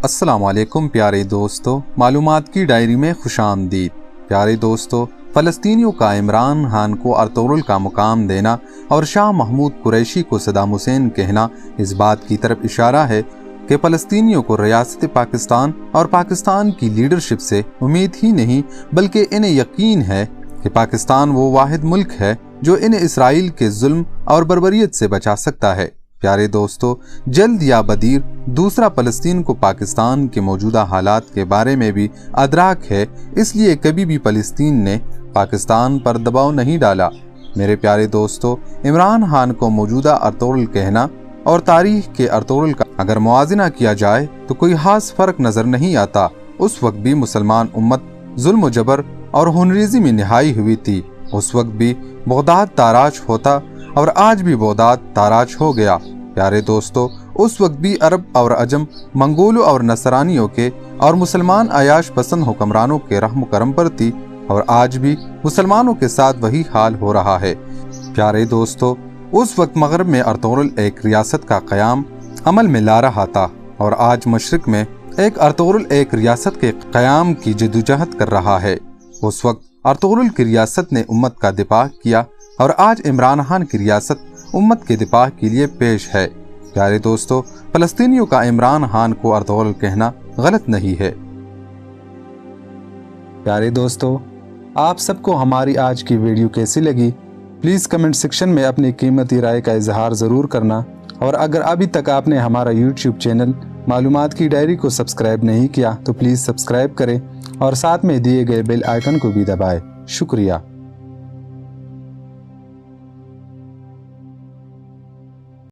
السلام علیکم پیارے دوستو، معلومات کی ڈائری میں خوش آمدید۔ پیارے دوستو، فلسطینیوں کا عمران خان کو ارطغرل کا مقام دینا اور شاہ محمود قریشی کو صدام حسین کہنا اس بات کی طرف اشارہ ہے کہ فلسطینیوں کو ریاست پاکستان اور پاکستان کی لیڈرشپ سے امید ہی نہیں بلکہ انہیں یقین ہے کہ پاکستان وہ واحد ملک ہے جو انہیں اسرائیل کے ظلم اور بربریت سے بچا سکتا ہے۔ پیارے دوستو، جلد یا بدیر دوسرا فلسطین کو پاکستان کے موجودہ حالات کے بارے میں بھی ادراک ہے، اس لیے کبھی بھی فلسطین نے پاکستان پر دباؤ نہیں ڈالا۔ میرے پیارے دوستو، عمران خان کو موجودہ ارطغرل کہنا اور تاریخ کے ارطغرل کا اگر موازنہ کیا جائے تو کوئی خاص فرق نظر نہیں آتا۔ اس وقت بھی مسلمان امت ظلم و جبر اور خونریزی میں نہائی ہوئی تھی، اس وقت بھی بغداد تاراج ہوتا اور آج بھی بغداد تاراج ہو گیا۔ پیارے دوستو، اس وقت بھی عرب اور عجم، منگولوں اور نصرانیوں کے اور مسلمان عیاش پسند حکمرانوں کے رحم و کرم پر تھی، اور آج بھی مسلمانوں کے ساتھ وہی حال ہو رہا ہے۔ پیارے دوستو، اس وقت مغرب میں ارطغرل ایک ریاست کا قیام عمل میں لا رہا تھا، اور آج مشرق میں ایک ارطغرل ایک ریاست کے قیام کی جدوجہد کر رہا ہے۔ اس وقت ارطغرل کی ریاست نے امت کا دفاع کیا، اور آج عمران خان کی ریاست امت کے دفاع کے لیے پیش ہے۔ پیارے دوستو، فلسطینیوں کا عمران خان کو ارطغرل کہنا غلط نہیں ہے۔ پیارے دوستو، آپ سب کو ہماری آج کی ویڈیو کیسی لگی؟ پلیز کمنٹ سیکشن میں اپنی قیمتی رائے کا اظہار ضرور کرنا، اور اگر ابھی تک آپ نے ہمارا یوٹیوب چینل معلومات کی ڈائری کو سبسکرائب نہیں کیا تو پلیز سبسکرائب کریں، اور ساتھ میں دیے گئے بیل آئیکن کو بھی دبائیں۔ شکریہ۔